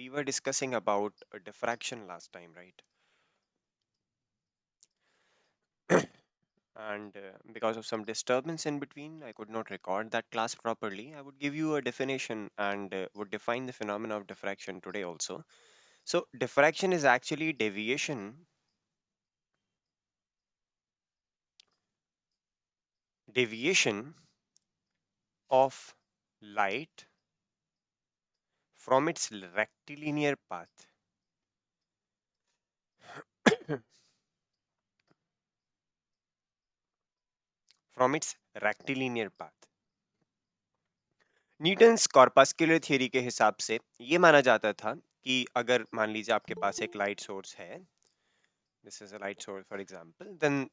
we were discussing about diffraction last time, right? And because of some disturbance in between, I could not record that class properly. I would give you a definition and would define the phenomena of diffraction today also. So, diffraction is actually deviation of light from its rectilinear path. From its rectilinear path. Newton's corpuscular theory के हिसाब से ये माना जाता था कि अगर मान लीजिए आपके पास एक लाइट सोर्स है, this is a light source for example, then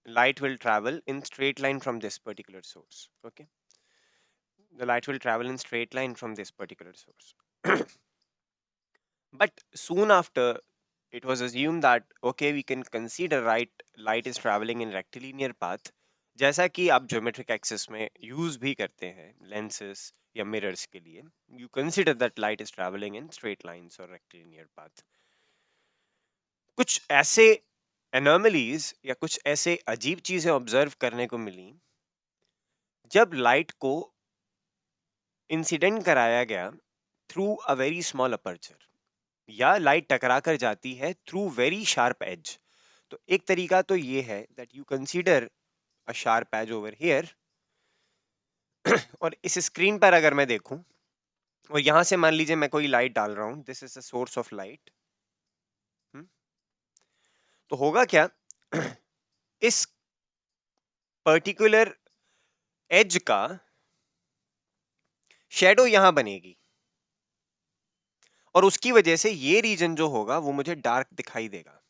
light will travel in straight line from this particular source. Okay, the light will travel in straight line from this particular source. But soon after, it was assumed that okay, we can consider light is traveling in rectilinear path, जैसा कि आप geometric axis में use भी करते हैं lenses या mirrors के लिए. You consider that light is travelling in straight lines और रेक्टिलिनियर पाथ. कुछ ऐसे एनोमलीज या कुछ ऐसे अजीब चीजें ऑब्जर्व करने को मिली जब लाइट को इंसिडेंट कराया गया through a very small aperture, या लाइट टकरा कर जाती है थ्रू वेरी शार्प एज. तो एक तरीका तो ये है that you consider a sharp edge over here. और इस स्क्रीन पर अगर मैं देखूं और यहां से मान लीजिए मैं कोई लाइट डाल रहा हूं, this is a source of light, तो होगा क्या? इस पर्टिकुलर एज का शेडो यहां बनेगी और उसकी वजह से ये रीजन जो होगा वो मुझे डार्क दिखाई देगा.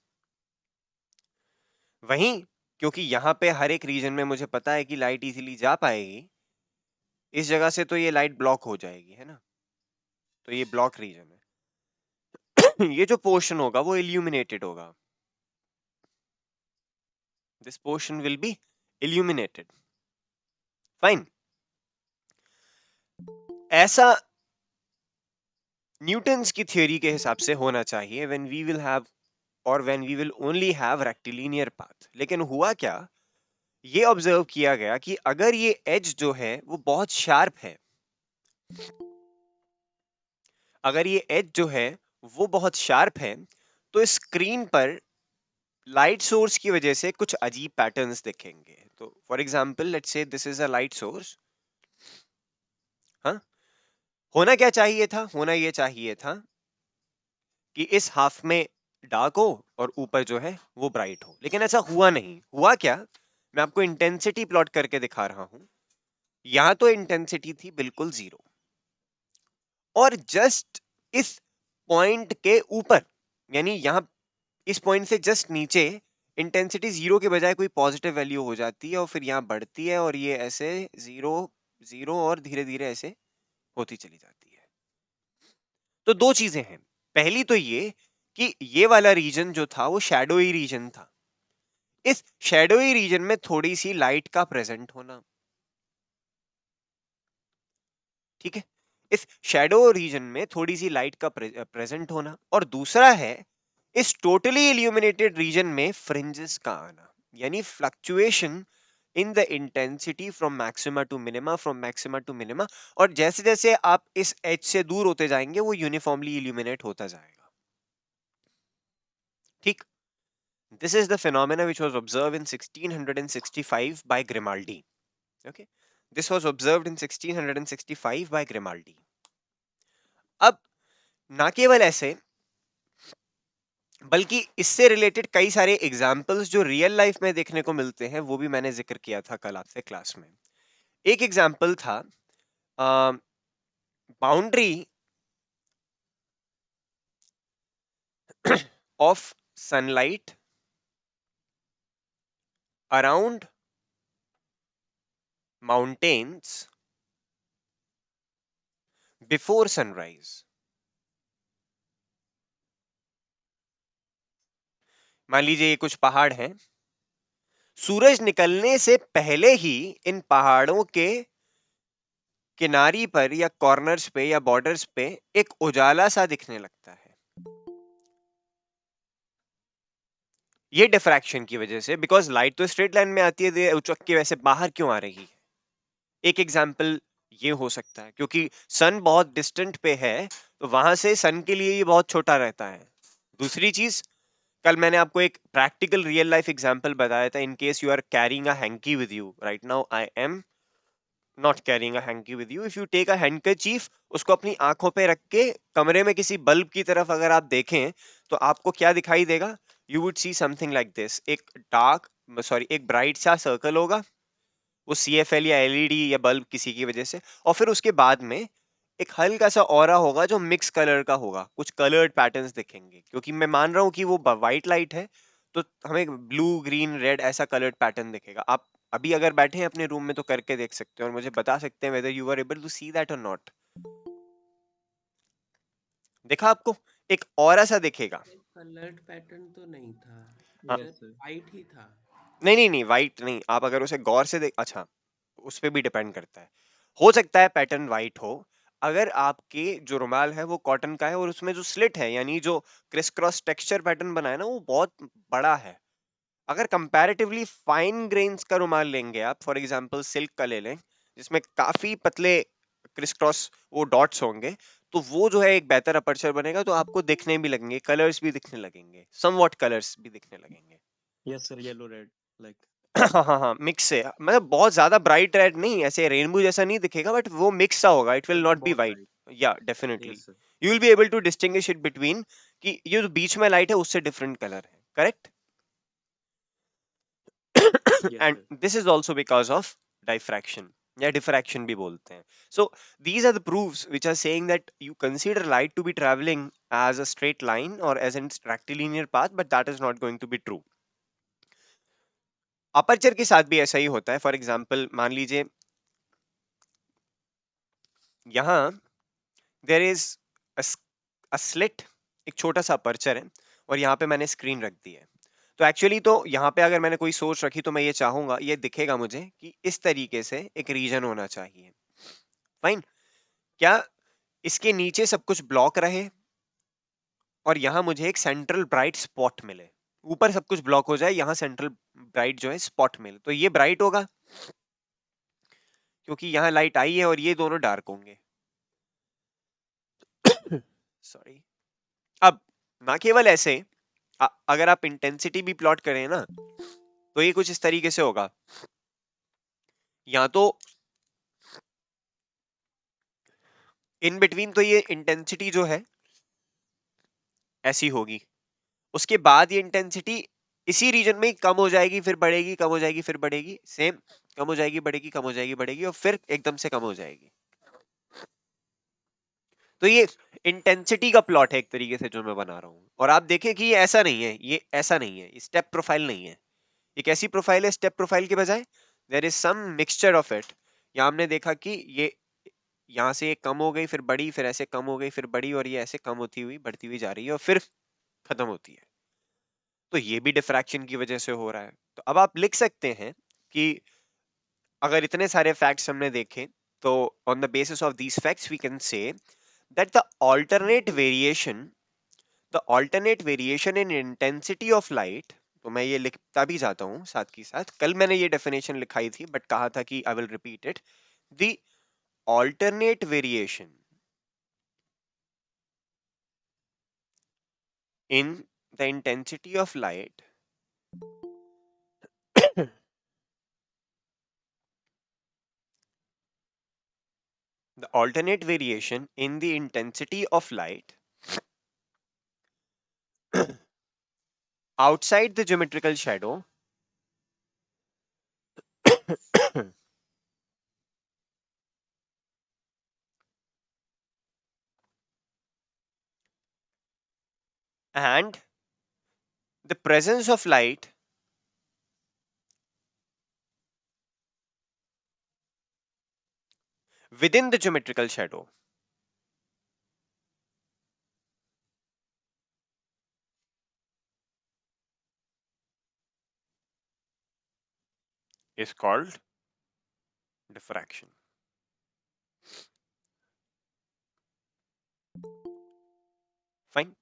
वहीं क्योंकि यहां पे हर एक रीजन में मुझे पता है कि लाइट इजीली जा पाएगी, इस जगह से तो ये लाइट ब्लॉक हो जाएगी, है ना? तो ये ब्लॉक रीजन है. ये जो पोर्शन होगा वो इल्यूमिनेटेड होगा. This portion will be illuminated. Fine. ऐसा न्यूटन्स की थ्योरी के हिसाब से होना चाहिए व्हेन वी विल हैव और when we will only have rectilinear path. लेकिन हुआ क्या? ये ऑब्जर्व किया गया कि अगर ये एज जो है वो बहुत शार्प है, अगर ये एज जो है वो बहुत शार्प है, तो स्क्रीन पर लाइट सोर्स की वजह से कुछ अजीब पैटर्न्स दिखेंगे. तो for example let's say this is a light source. हाँ, होना क्या चाहिए था? होना ये चाहिए था कि इस हाफ में डार्क हो और ऊपर जो है वो ब्राइट हो, लेकिन ऐसा हुआ नहीं. हुआ क्या? मैं आपको इंटेंसिटी प्लॉट करके दिखा रहा हूं. यहां तो इंटेंसिटी थी बिल्कुल जीरो, और जस्ट इस पॉइंट के ऊपर, यानी यहां इस पॉइंट से जस्ट नीचे, इंटेंसिटी जीरो के बजाय कोई पॉजिटिव वैल्यू हो जाती है और फिर यहां बढ़ती है और ये ऐसे जीरो जीरो और धीरे धीरे ऐसे होती चली जाती है. तो दो चीजें हैं. पहली तो ये कि ये वाला रीजन जो था वो शैडोई रीजन था. इस शैडोई रीजन में थोड़ी सी लाइट का प्रेजेंट होना, ठीक है, इस शैडो रीजन में थोड़ी सी लाइट का प्रेजेंट होना, और दूसरा है इस टोटली इल्यूमिनेटेड रीजन में फ्रिंजेस का आना, यानी fluctuation in the intensity from maxima to minima, from maxima to minima. और जैसे जैसे आप इस एज से दूर होते जाएंगे वो यूनिफॉर्मली इल्यूमिनेट होता जाएगा. ठीक. This is the phenomena which was observed in 1665 by Grimaldi. Okay, this was observed in 1665 by Grimaldi. अब ना केवल ऐसे, बल्कि इससे रिलेटेड कई सारे एग्जाम्पल्स जो रियल लाइफ में देखने को मिलते हैं वो भी मैंने जिक्र किया था कल आपसे क्लास में. एक एग्जाम्पल था boundary of sunlight around mountains before sunrise. मान लीजिए ये कुछ पहाड़ हैं, सूरज निकलने से पहले ही इन पहाड़ों के किनारी पर या कॉर्नर्स पे या बॉर्डर्स पे एक उजाला सा दिखने लगता है। ये डिफ्रैक्शन की वजह से, बिकॉज लाइट तो स्ट्रेट लाइन में आती है, उचक के वैसे बाहर क्यों आ रही है? एक एग्जाम्पल ये हो सकता है क्योंकि सन बहुत डिस्टेंट पे है, तो वहां से सन के लिए ये बहुत छोटा रहता है। दूसरी चीज, कल मैंने आपको एक प्रैक्टिकल रियल लाइफ एग्जांपल बताया था। In case you are carrying a hanky with you, right now I am not carrying a hanky with you, if you take a handkerchief, उसको अपनी आंखों पे रख के कमरे में किसी बल्ब की तरफ अगर आप देखें, तो आपको क्या दिखाई देगा? You would see something like this, एक डार्क, सॉरी, एक ब्राइट सा सर्कल होगा, वो CFL या LED या बल्ब किसी की वजह से, और फिर उसके बाद में एक हल्का सा ऑरा होगा जो मिक्स कलर का होगा, कुछ कलर्ड पैटर्न्स दिखेंगे, क्योंकि मैं मान रहा हूँ कि वो व्हाइट लाइट है, तो हमें ब्लू ग्रीन रेड ऐसा कलर्ड पैटर्न दिखेगा। आप अभी अगर बैठे हैं अपने रूम में तो करके देख सकते हैं और मुझे बता सकते हैं whether you are able to see that और नॉट। देखा आपको? एक ऑरा सा दिखेगा। कलर्ड पैटर्न तो नहीं था, वो हाँ, सर यस सर। वाइट ही था। नहीं नहीं नहीं, व्हाइट नहीं, आप अगर उसे गौर से देख, अच्छा, उस पे भी डिपेंड करता है। हो सकता है पैटर्न वाइट हो, अगर आपके जो रुमाल है वो कॉटन का है और उसमें जो स्लिट है, यानी जो क्रिस क्रॉस टेक्सचर पैटर्न बना है ना, वो बहुत बड़ा है। अगर कंपैरेटिवली फाइन ग्रेन्स का रुमाल लेंगे आप, फॉर एग्जांपल सिल्क का ले लें, जिसमें काफी पतले क्रिस क्रॉस वो डॉट्स होंगे, तो वो जो है एक बेहतर अपर्चर बनेगा, तो आपको दिखने भी लगेंगे, कलर्स भी दिखने लगेंगे, समवॉट कलर्स भी दिखने लगेंगे। Yes sir, yellow red like. हाँ हाँ हाँ, मिक्स है, मतलब बहुत ज्यादा ब्राइट रेड नहीं, ऐसे रेनबो जैसा नहीं दिखेगा, बट वो मिक्स सा होगा, इट विल नॉट बी बहुत वाइट। ब्राइट। या definitely yes sir. You will be able to distinguish it between, कि ये जो बीच में लाइट है उससे डिफरेंट कलर है, correct? Yes and sir. This is also because of diffraction, या डिफ्रैक्शन भी बोलते हैं। So these are the proofs which are saying that you consider light to be travelling as a straight line और as an rectilinear path, but that is not going to be true. Aperture के साथ भी ऐसा ही होता है। For example मान लीजिए यहाँ देयर इज अ स्लिट, एक छोटा सा अपर्चर है, और यहाँ पे मैंने स्क्रीन रख दी है। तो एक्चुअली तो यहाँ पे अगर मैंने कोई सोर्स रखी तो मैं ये चाहूंगा, ये दिखेगा मुझे कि इस तरीके से एक रीजन होना चाहिए। फाइन। क्या इसके नीचे सब कुछ ब्लॉक रहे और यहाँ मुझे एक सेंट्रल ब्राइट स्पॉट मिले? ऊपर सब कुछ ब्लॉक हो जाए, यहाँ सेंट्रल ब्राइट जो है स्पॉट मिले, तो ये ब्राइट होगा क्योंकि यहाँ लाइट आई है, और ये दोनों डार्क होंगे। सॉरी। अब ना केवल ऐसे, अगर आप इंटेंसिटी भी प्लॉट करें ना, तो ये कुछ इस तरीके से होगा। या तो इन बिटवीन तो ये इंटेंसिटी जो है ऐसी होगी, उसके बाद ये इंटेंसिटी इसी रीजन में ही कम हो जाएगी, फिर बढ़ेगी, कम हो जाएगी, फिर बढ़ेगी, सेम, कम हो जाएगी, बढ़ेगी, कम हो जाएगी, बढ़ेगी, और फिर एकदम से कम हो जाएगी। तो ये इंटेंसिटी का प्लॉट है एक तरीके से जो मैं बना रहा हूं, और आप देखें कि ये ऐसा नहीं है, ये ऐसा नहीं है, स्टेप प्रोफाइल नहीं है। ये कैसी प्रोफाइल है स्टेप प्रोफाइल के बजाय? There is some mixture of it. यहाँ हमने देखा कि ये यहाँ से ये कम हो गई, फिर बढ़ी, फिर ऐसे कम हो गई, फिर बढ़ी, और ये ऐसे कम होती हुई बढ़ती हुई जा रही है और फिर खत्म होती है। तो ये भी डिफ्रैक्शन की वजह से हो रहा है। तो अब आप लिख सकते हैं कि अगर इतने सारे फैक्ट्स हमने देखे, तो on the basis of these facts we can say that the alternate variation in intensity of light, तो मैं ये लिखता भी जाता हूं साथ के साथ, कल मैंने ये डेफिनेशन लिखाई थी बट कहा था कि I will repeat it. The alternate variation in the intensity of light the alternate variation in the intensity of light outside the geometrical shadow and the presence of light within the geometrical shadow is called diffraction. Fine.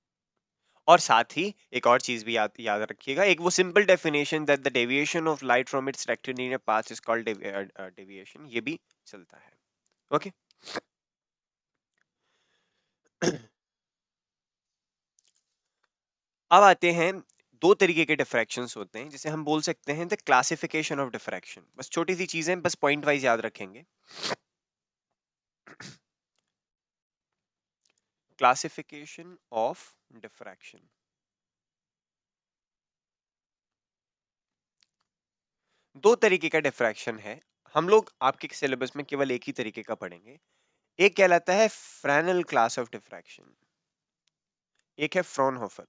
और साथ ही एक और चीज भी याद रखिएगा, एक वो simple definition that the deviation of light from its rectilinear path is called deviation, ये भी चलता है। ओके अब आते हैं, दो तरीके के डिफ्रैक्शंस होते हैं जिसे हम बोल सकते हैं द क्लासिफिकेशन ऑफ डिफ्रैक्शन। बस छोटी सी चीजें, बस पॉइंट वाइज याद रखेंगे। क्लासिफिकेशन ऑफ डिफ्रैक्शन, दो तरीके का डिफ्रैक्शन है। हम लोग आपके सिलेबस में केवल एक ही तरीके का पढ़ेंगे। एक कहलाता है फ्रेनेल क्लास ऑफ डिफ्रैक्शन, एक है Fraunhofer.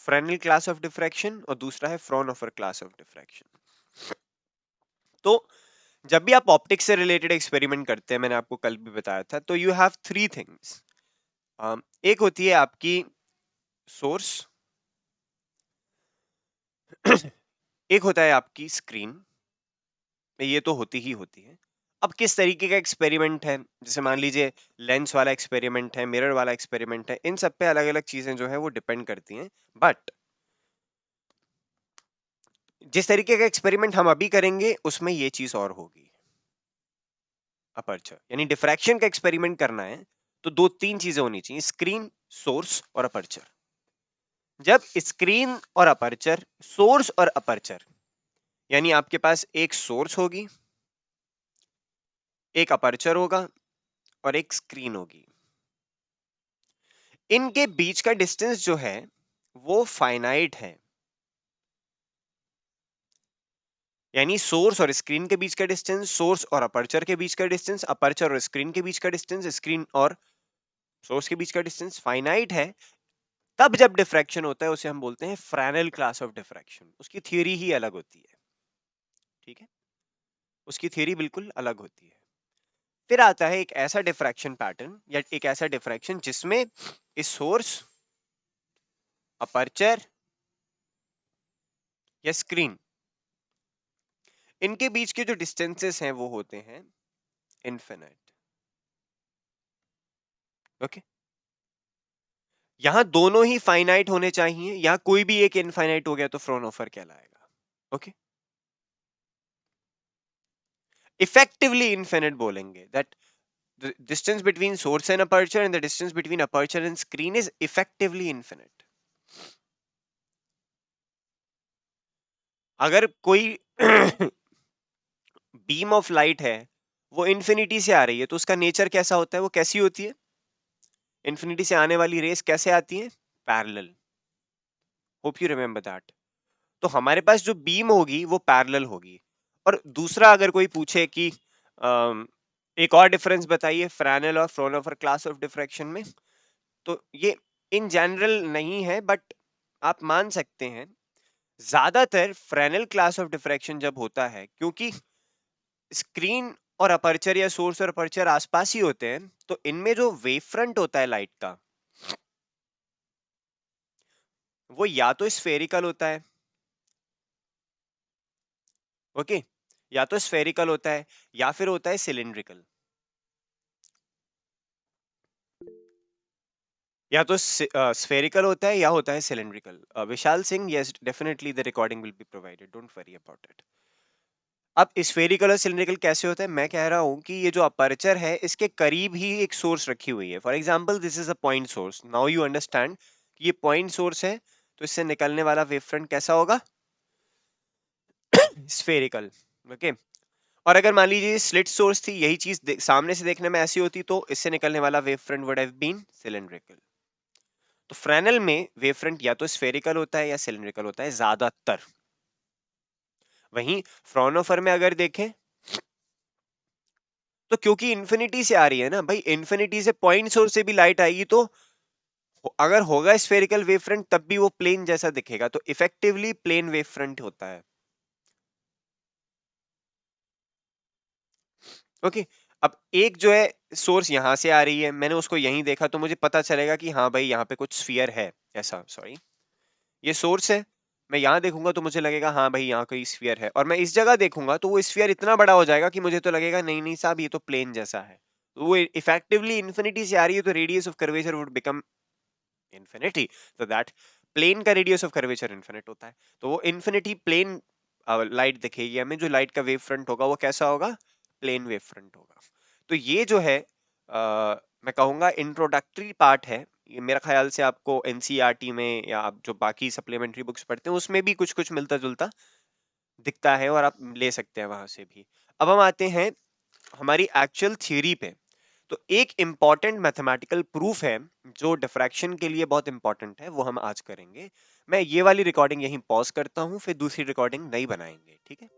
Fresnel class of diffraction और दूसरा है फ्रॉनहोफर क्लास ऑफ डिफ्रैक्शन। तो जब भी आप ऑप्टिक्स से रिलेटेड एक्सपेरिमेंट करते हैं, मैंने आपको कल भी बताया था, तो यू हैव थ्री थिंग्स। एक होती है आपकी सोर्स, एक होता है आपकी स्क्रीन, ये तो होती ही होती है। अब किस तरीके का एक्सपेरिमेंट है, जैसे मान लीजिए लेंस वाला एक्सपेरिमेंट है, मिरर वाला एक्सपेरिमेंट है, इन सब पे अलग अलग चीजें जो है वो डिपेंड करती हैं। बट जिस तरीके का एक्सपेरिमेंट हम अभी करेंगे उसमें ये चीज और होगी, अपर्चर। यानी डिफ्रैक्शन का एक्सपेरिमेंट करना है तो दो तीन चीजें होनी चाहिए, स्क्रीन, सोर्स और अपर्चर। जब स्क्रीन और अपर्चर, सोर्स और अपर्चर, यानी आपके पास एक सोर्स होगी, एक अपर्चर होगा और एक स्क्रीन होगी, इनके बीच का डिस्टेंस जो है वो फाइनाइट है। यानी सोर्स और स्क्रीन के बीच का डिस्टेंस, सोर्स और अपर्चर के बीच का डिस्टेंस, अपर्चर और स्क्रीन के बीच का डिस्टेंस, स्क्रीन और सोर्स के बीच का डिस्टेंस फाइनाइट है। तब जब डिफ्रैक्शन होता है उसे हम बोलते हैं फ्रेनेल क्लास ऑफ डिफ्रैक्शन। उसकी थ्योरी ही अलग होती है, ठीक है, उसकी थ्योरी बिल्कुल अलग होती है। फिर आता है एक ऐसा डिफ्रैक्शन पैटर्न या एक ऐसा डिफ्रैक्शन जिसमें इस सोर्स, अपर्चर या स्क्रीन, इनके बीच के जो डिस्टेंसेस हैं वो होते हैं इनफिनिट। ओके, यहां दोनों ही फाइनाइट होने चाहिए, यहां कोई भी एक इनफाइनाइट हो गया तो फ्रॉनहोफर कहलाएगा। ओके, इफेक्टिवली इनफिनिट बोलेंगे that the distance between source and aperture and the distance between aperture and screen is effectively infinite. अगर कोई बीम ऑफ लाइट है वो इंफिनिटी से आ रही है तो उसका नेचर कैसा होता है, वो कैसी होती है? इंफिनिटी से आने वाली रेस कैसे आती है? Parallel. Hope you remember that. तो हमारे पास जो बीम होगी वो पैरेलल होगी। और दूसरा अगर कोई पूछे कि एक और डिफरेंस बताइए फ्रेनेल और फ्रॉनहोफर क्लास ऑफ डिफ्रैक्शन में, तो ये इन जनरल नहीं है बट आप मान सकते हैं ज्यादातर फ्रेनेल क्लास ऑफ डिफ्रैक्शन जब होता है, क्योंकि स्क्रीन और अपर्चर या सोर्स और अपर्चर आसपास ही होते हैं, तो इनमें जो वेव फ्रंट होता है लाइट का वो या तो स्फेरिकल होता है, ओके, या तो स्फेरिकल होता है या फिर होता है सिलिंड्रिकल। या तो स्फेरिकल होता है या होता है cylindrical. Vishal Singh, yes definitely the recording will be provided, don't worry about it. अब स्फेरिकल और सिलिंड्रिकल कैसे होता है, मैं कह रहा हूं कि ये जो अपर्चर है इसके करीब ही एक सोर्स रखी हुई है। For example this is a point source, now you understand कि ये पॉइंट सोर्स है, तो इससे निकलने वाला वेव फ्रंट कैसा होगा? स्फेरिकल। ओके, और अगर मान लीजिए स्लिट सोर्स थी, यही चीज सामने से देखने में ऐसी होती तो इससे निकलने वाला wave front would have been cylindrical. तो फ्रेनेल में वेव फ्रंट या तो स्फेरिकल होता है या सिलिंड्रिकल होता है ज्यादातर। वहीं फ्रॉनहोफर में अगर देखें तो क्योंकि इंफिनिटी से आ रही है ना भाई, इंफिनिटी से पॉइंट सोर्स से भी लाइट आएगी, तो अगर होगा स्फेरिकल वेव फ्रंट तब भी वो प्लेन जैसा दिखेगा, तो इफेक्टिवली प्लेन वेव फ्रंट होता है। ओके, अब एक जो है सोर्स यहां से आ रही है, मैंने उसको यहीं देखा तो मुझे पता चलेगा कि हाँ भाई यहाँ पे कुछ स्फीयर है, ऐसा, सॉरी, ये सोर्स है, मैं यहाँ देखूंगा तो मुझे लगेगा हाँ भाई यहाँ कोई स्फीयर है, और मैं इस जगह देखूंगा तो वो स्फीयर इतना बड़ा हो जाएगा कि मुझे तो लगेगा नहीं नहीं साहब ये तो प्लेन जैसा है। तो वो इफेक्टिवली इन्फिनिटी से आ रही है, तो radius of curvature would become infinity. so that plane का रेडियस ऑफ कर्वेचर इन्फिनिट होता है। तो वो इन्फिनिटी प्लेन लाइट दिखेगी हमें, जो लाइट का वेव फ्रंट होगा वो कैसा होगा, प्लेन वेव फ्रंट होगा। तो ये जो है मैं कहूंगा इंट्रोडक्टरी पार्ट है। ये मेरा ख्याल से आपको एनसीईआरटी में या आप जो बाकी सप्लीमेंट्री बुक्स पढ़ते हैं उसमें भी कुछ कुछ मिलता जुलता दिखता है, और आप ले सकते हैं वहां से भी। अब हम आते हैं हमारी एक्चुअल थ्योरी पे। तो एक इंपॉर्टेंट मैथमेटिकल प्रूफ है जो डिफ्रैक्शन के लिए बहुत इंपॉर्टेंट है, वो हम आज करेंगे। मैं ये वाली रिकॉर्डिंग यहीं पॉज करता हूं, फिर दूसरी रिकॉर्डिंग नहीं बनाएंगे, ठीक है।